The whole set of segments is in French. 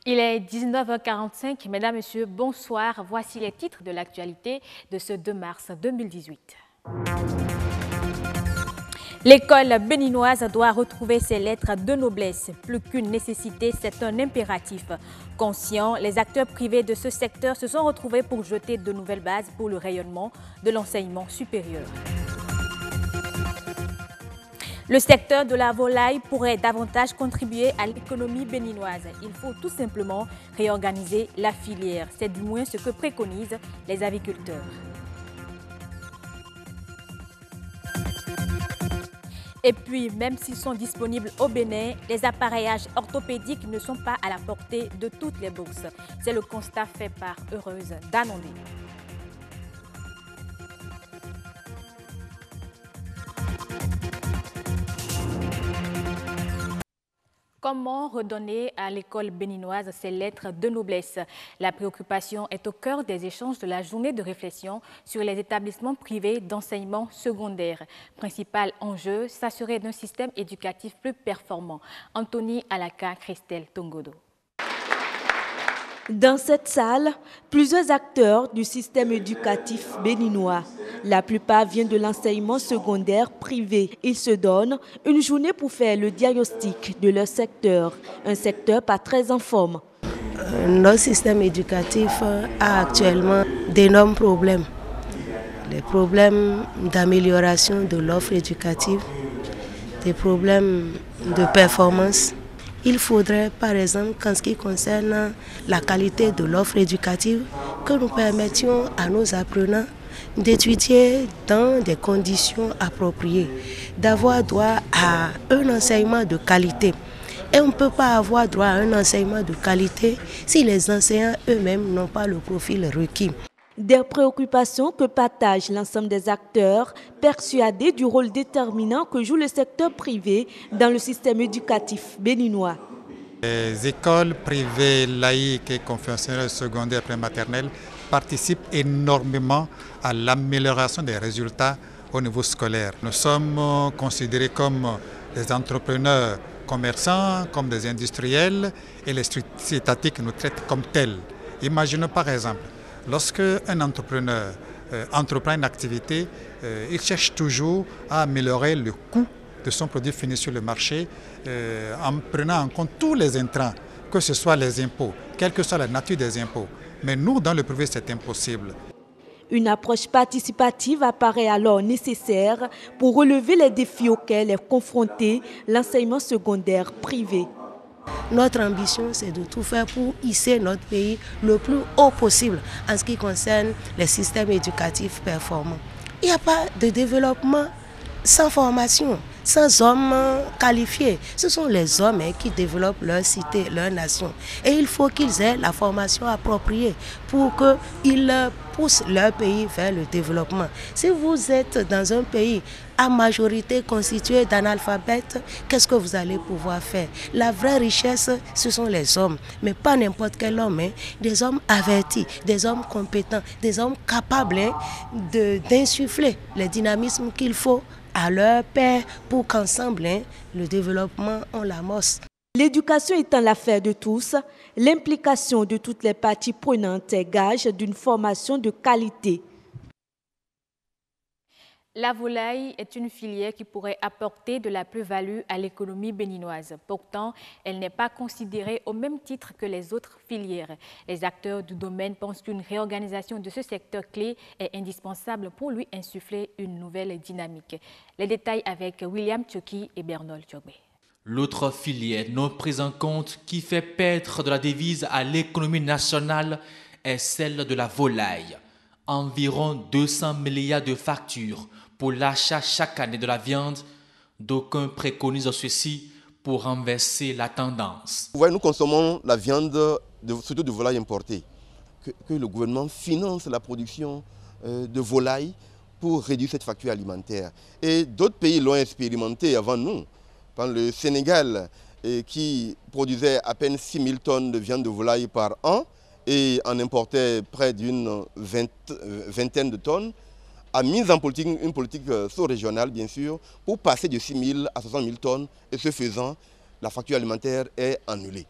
Il est 19h45. Mesdames, Messieurs, bonsoir. Voici les titres de l'actualité de ce 2 mars 2018. L'école béninoise doit retrouver ses lettres de noblesse. Plus qu'une nécessité, c'est un impératif. Conscients, les acteurs privés de ce secteur se sont retrouvés pour jeter de nouvelles bases pour le rayonnement de l'enseignement supérieur. Le secteur de la volaille pourrait davantage contribuer à l'économie béninoise. Il faut tout simplement réorganiser la filière. C'est du moins ce que préconisent les aviculteurs. Et puis, même s'ils sont disponibles au Bénin, les appareillages orthopédiques ne sont pas à la portée de toutes les bourses. C'est le constat fait par Heureuse d'Anondé. Comment redonner à l'école béninoise ses lettres de noblesse? La préoccupation est au cœur des échanges de la journée de réflexion sur les établissements privés d'enseignement secondaire. Principal enjeu, s'assurer d'un système éducatif plus performant. Anthony Alaka, Christelle Tongodo. Dans cette salle, plusieurs acteurs du système éducatif béninois. La plupart viennent de l'enseignement secondaire privé. Ils se donnent une journée pour faire le diagnostic de leur secteur, un secteur pas très en forme. Notre système éducatif a actuellement d'énormes problèmes. Les problèmes d'amélioration de l'offre éducative, des problèmes de performance. Il faudrait, par exemple, qu'en ce qui concerne la qualité de l'offre éducative, que nous permettions à nos apprenants d'étudier dans des conditions appropriées, d'avoir droit à un enseignement de qualité. Et on ne peut pas avoir droit à un enseignement de qualité si les enseignants eux-mêmes n'ont pas le profil requis. Des préoccupations que partagent l'ensemble des acteurs, persuadés du rôle déterminant que joue le secteur privé dans le système éducatif béninois. Les écoles privées laïques et confessionnelles secondaires prématernelles participent énormément à l'amélioration des résultats au niveau scolaire. Nous sommes considérés comme des entrepreneurs commerçants, comme des industriels, et les structures étatiques nous traitent comme tels. Imaginez par exemple, lorsque un entrepreneur entreprend une activité, il cherche toujours à améliorer le coût de son produit fini sur le marché en prenant en compte tous les intrants, que ce soit les impôts, quelle que soit la nature des impôts. Mais nous, dans le privé, c'est impossible. Une approche participative apparaît alors nécessaire pour relever les défis auxquels est confronté l'enseignement secondaire privé. Notre ambition, c'est de tout faire pour hisser notre pays le plus haut possible en ce qui concerne les systèmes éducatifs performants. Il n'y a pas de développement sans formation, sans hommes qualifiés. Ce sont les hommes qui développent leur cité, leur nation. Et il faut qu'ils aient la formation appropriée pour qu'ils poussent leur pays vers le développement. Si vous êtes dans un pays à majorité constituée d'analphabètes, qu'est-ce que vous allez pouvoir faire? La vraie richesse, ce sont les hommes, mais pas n'importe quel homme, des hommes avertis, des hommes compétents, des hommes capables d'insuffler le dynamisme qu'il faut à leur pair pour qu'ensemble, le développement, on l'amorce. L'éducation étant l'affaire de tous, l'implication de toutes les parties prenantes est gage d'une formation de qualité. La volaille est une filière qui pourrait apporter de la plus-value à l'économie béninoise. Pourtant, elle n'est pas considérée au même titre que les autres filières. Les acteurs du domaine pensent qu'une réorganisation de ce secteur clé est indispensable pour lui insuffler une nouvelle dynamique. Les détails avec William Tchoki et Bernol Tchogbe. L'autre filière non prise en compte qui fait perdre de la devise à l'économie nationale est celle de la volaille. Environ 200 milliards de factures pour l'achat chaque année de la viande. D'aucuns préconisent ceci pour renverser la tendance. Vous voyez, nous consommons la viande, surtout de volaille importée. Que le gouvernement finance la production de volaille pour réduire cette facture alimentaire. Et d'autres pays l'ont expérimenté avant nous. Le Sénégal, qui produisait à peine 6 000 tonnes de viande de volaille par an et en importait près d'une vingtaine de tonnes, a mis en politique une politique sous-régionale, bien sûr, pour passer de 6 000 à 60 000 tonnes. Et ce faisant, la facture alimentaire est annulée.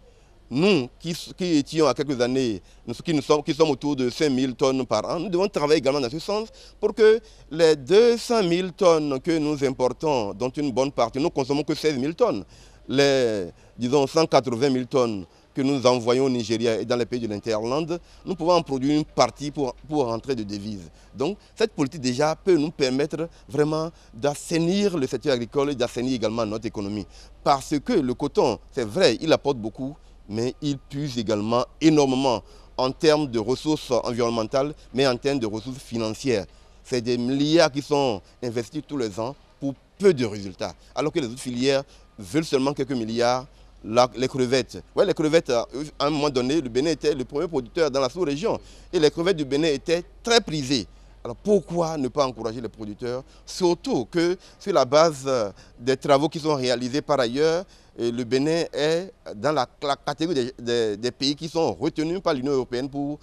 Nous qui étions à quelques années, qui sommes autour de 5 000 tonnes par an, nous devons travailler également dans ce sens pour que les 200 000 tonnes que nous importons, dont une bonne partie, nous consommons que 16 000 tonnes, les, disons, 180 000 tonnes que nous envoyons au Nigeria et dans les pays de l'Interland, nous pouvons en produire une partie pour rentrer de devises. Donc cette politique déjà peut nous permettre vraiment d'assainir le secteur agricole et d'assainir également notre économie. Parce que le coton, c'est vrai, il apporte beaucoup, mais il puise également énormément en termes de ressources environnementales, mais en termes de ressources financières. C'est des milliards qui sont investis tous les ans pour peu de résultats. Alors que les autres filières veulent seulement quelques milliards. Les crevettes. Ouais, les crevettes, à un moment donné, le Bénin était le premier producteur dans la sous-région. Et les crevettes du Bénin étaient très prisées. Alors pourquoi ne pas encourager les producteurs? Surtout que sur la base des travaux qui sont réalisés par ailleurs, le Bénin est dans la catégorie des pays qui sont retenus par l'Union européenne pour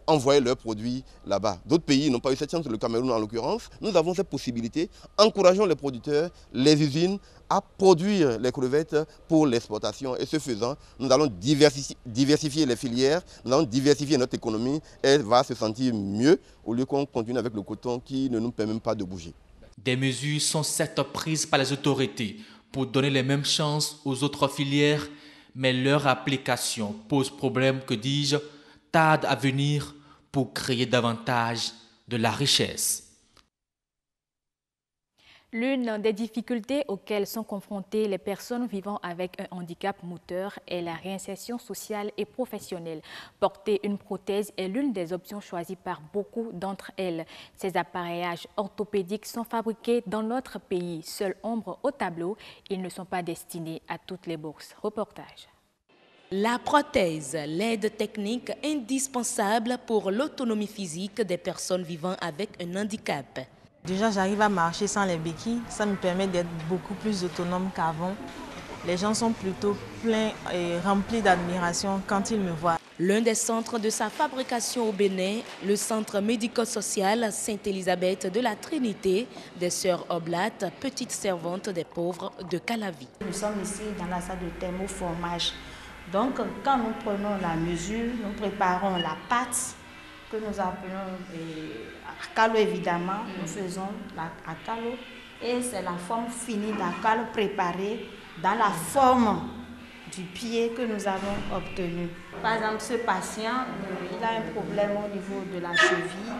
envoyer leurs produits là-bas. D'autres pays n'ont pas eu cette chance, le Cameroun en l'occurrence. Nous avons cette possibilité. Encourageons les producteurs, les usines à produire les crevettes pour l'exportation. Et ce faisant, nous allons diversifier les filières, nous allons diversifier notre économie. Elle va se sentir mieux au lieu qu'on continue avec le coton qui ne nous permet même pas de bouger. Des mesures sont certes prises par les autorités pour donner les mêmes chances aux autres filières, mais leur application pose problème, que dis-je, tarde à venir pour créer davantage de la richesse. L'une des difficultés auxquelles sont confrontées les personnes vivant avec un handicap moteur est la réinsertion sociale et professionnelle. Porter une prothèse est l'une des options choisies par beaucoup d'entre elles. Ces appareillages orthopédiques sont fabriqués dans notre pays. Seule ombre au tableau, ils ne sont pas destinés à toutes les bourses. Reportage. La prothèse, l'aide technique indispensable pour l'autonomie physique des personnes vivant avec un handicap. Déjà, j'arrive à marcher sans les béquilles. Ça me permet d'être beaucoup plus autonome qu'avant. Les gens sont plutôt pleins et remplis d'admiration quand ils me voient. L'un des centres de sa fabrication au Bénin, le centre médico-social Sainte-Élisabeth de la Trinité des Sœurs Oblates, petite servante des pauvres de Calavi. Nous sommes ici dans la salle de thermoformage. Donc, quand nous prenons la mesure, nous préparons la pâte que nous appelons acalo évidemment, nous faisons l'acalo et c'est la forme finie d'acalo préparée dans la forme du pied que nous avons obtenu. Par exemple, ce patient, il a un problème au niveau de la cheville.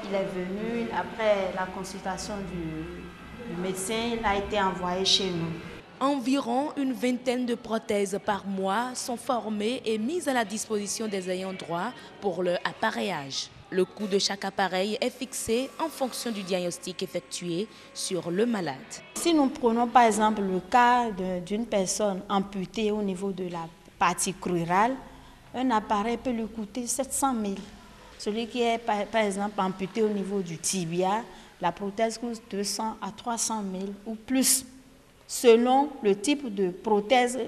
Il est venu, après la consultation du médecin, il a été envoyé chez nous. Environ une vingtaine de prothèses par mois sont formées et mises à la disposition des ayants droit pour leur appareillage. Le coût de chaque appareil est fixé en fonction du diagnostic effectué sur le malade. Si nous prenons par exemple le cas d'une personne amputée au niveau de la partie crurale, un appareil peut lui coûter 700 000. Celui qui est par exemple amputé au niveau du tibia, la prothèse coûte 200 à 300 000 ou plus, selon le type de prothèse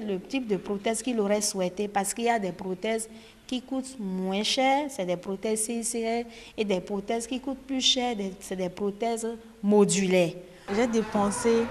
qu'il aurait souhaité, parce qu'il y a des prothèses qui coûtent moins cher, c'est des prothèses CICR, et des prothèses qui coûtent plus cher, c'est des prothèses modulaires. J'ai dépensé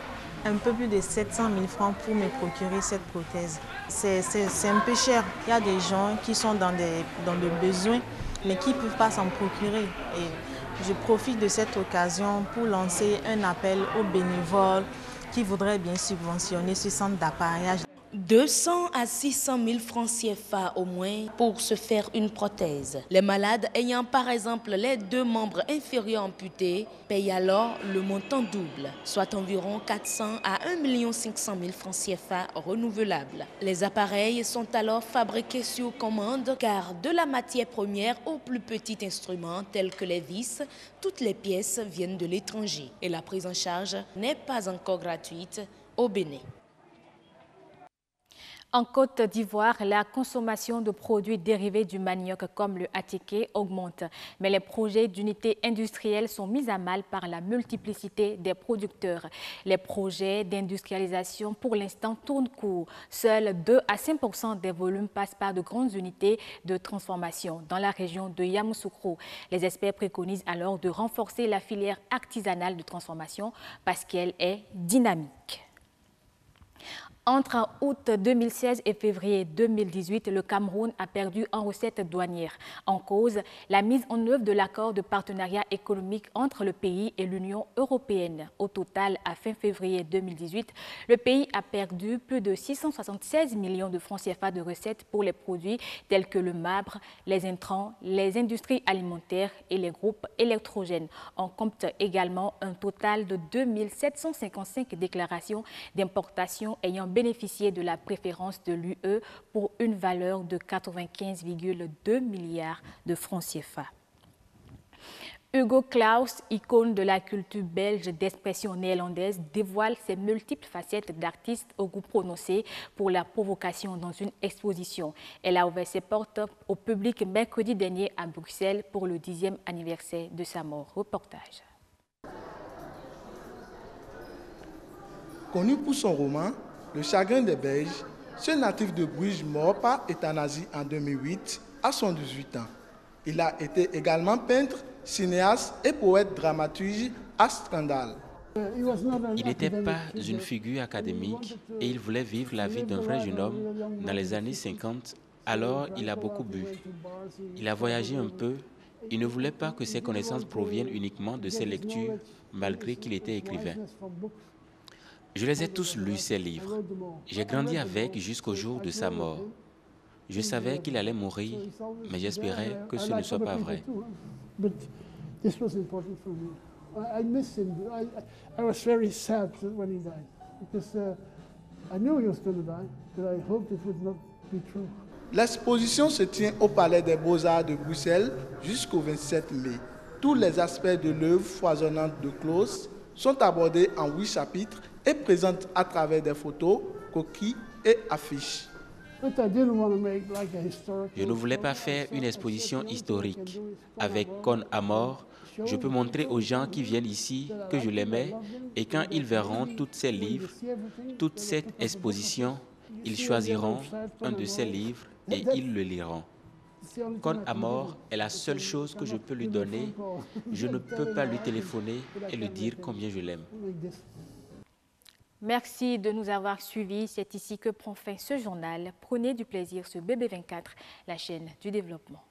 un peu plus de 700 000 francs pour me procurer cette prothèse. C'est un peu cher. Il y a des gens qui sont dans le besoin, mais qui ne peuvent pas s'en procurer. Et je profite de cette occasion pour lancer un appel aux bénévoles qui voudraient bien subventionner ce centre d'appareillage. 200 à 600 000 francs CFA au moins pour se faire une prothèse. Les malades ayant par exemple les deux membres inférieurs amputés payent alors le montant double, soit environ 400 à 1 500 000 francs CFA renouvelables. Les appareils sont alors fabriqués sur commande car de la matière première au plus petit instrument tel que les vis, toutes les pièces viennent de l'étranger et la prise en charge n'est pas encore gratuite au Bénin. En Côte d'Ivoire, la consommation de produits dérivés du manioc comme le attiqué augmente. Mais les projets d'unités industrielles sont mis à mal par la multiplicité des producteurs. Les projets d'industrialisation pour l'instant tournent court. Seuls 2 à 5% des volumes passent par de grandes unités de transformation dans la région de Yamoussoukro. Les experts préconisent alors de renforcer la filière artisanale de transformation parce qu'elle est dynamique. Entre août 2016 et février 2018, le Cameroun a perdu en recettes douanières. En cause, la mise en œuvre de l'accord de partenariat économique entre le pays et l'Union européenne. Au total, à fin février 2018, le pays a perdu plus de 676 millions de francs CFA de recettes pour les produits tels que le marbre, les intrants, les industries alimentaires et les groupes électrogènes. On compte également un total de 2755 déclarations d'importation ayant bénéficié de la préférence de l'UE pour une valeur de 95,2 milliards de francs CFA. Hugo Claus, icône de la culture belge d'expression néerlandaise, dévoile ses multiples facettes d'artiste au goût prononcé pour la provocation dans une exposition. Elle a ouvert ses portes au public mercredi dernier à Bruxelles pour le 10e anniversaire de sa mort. Reportage. Connu pour son roman Le chagrin des Belges, ce natif de Bruges mort par euthanasie en 2008 a 118 ans. Il a été également peintre, cinéaste et poète dramaturge à Stendhal. Il n'était pas une figure académique et il voulait vivre la vie d'un vrai jeune homme dans les années 50. Alors, il a beaucoup bu. Il a voyagé un peu. Il ne voulait pas que ses connaissances proviennent uniquement de ses lectures, malgré qu'il était écrivain. Je les ai tous lus, ces livres. J'ai grandi avec jusqu'au jour de sa mort. Je savais qu'il allait mourir, mais j'espérais que ce ne soit pas vrai. L'exposition se tient au Palais des Beaux-Arts de Bruxelles jusqu'au 27 mai. Tous les aspects de l'œuvre foisonnante de Claus sont abordés en 8 chapitres et présentent à travers des photos, coquilles et affiches. Je ne voulais pas faire une exposition historique. Avec Con à mort, je peux montrer aux gens qui viennent ici que je l'aimais et quand ils verront tous ces livres, toute cette exposition, ils choisiront un de ces livres et ils le liront. Con à mort est la seule chose que je peux lui donner. Je ne peux pas lui téléphoner et lui dire combien je l'aime. Merci de nous avoir suivis. C'est ici que prend fin ce journal. Prenez du plaisir sur BB24, la chaîne du développement.